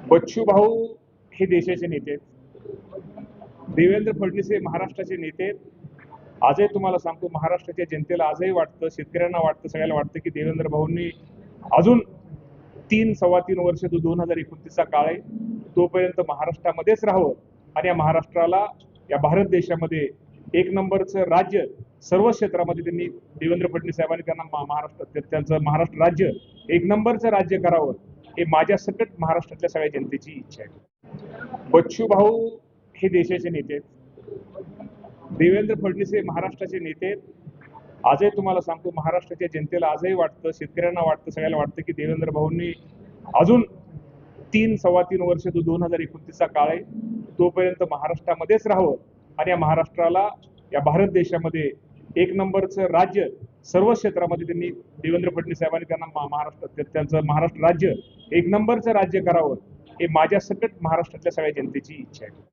बच्चू भाऊ हे देशाचे नेते आहेत. देवेंद्र फडणवीस हे महाराष्ट्राचे नेते आहेत. आजही तुम्हाला सांगतो, महाराष्ट्राच्या जनतेला आजही वाटतं, शेतकऱ्यांना वाटतं, सगळ्याला वाटतं की देवेंद्र भाऊंनी अजून 3-3.25 वर्ष जो 2029चा काळ आहे तोपर्यंत महाराष्ट्रामध्येच राहावं आणि या महाराष्ट्राला, या भारत देशामध्ये एक नंबरचं राज्य सर्व क्षेत्रामध्ये त्यांनी, देवेंद्र फडणवीस साहेबांनी त्यांना त्यांचं महाराष्ट्र राज्य एक नंबरचं राज्य करावं, हे माझ्या सकट महाराष्ट्रातल्या सगळ्या जनतेची इच्छा आहे. बच्चू भाऊ हे देशाचे नेते आहेत. देवेंद्र फडणवीस हे महाराष्ट्राचे नेते आहेत. आजही तुम्हाला सांगतो, महाराष्ट्राच्या जनतेला आजही वाटतं, शेतकऱ्यांना वाटतं, सगळ्याला वाटतं की देवेंद्र भाऊंनी अजून 3-3.25 वर्ष जो 2029चा काळ आहे तोपर्यंत महाराष्ट्रामध्येच राहावं आणि या महाराष्ट्राला, या भारत देशामध्ये एक नंबरचं राज्य सर्व क्षेत्रामध्ये त्यांनी, देवेंद्र फडणवीस साहेबांनी त्यांना त्यांचं महाराष्ट्र राज्य एक नंबरचं राज्य करावं, हे माझ्या सकट महाराष्ट्रातल्या सगळ्या जनतेची इच्छा आहे.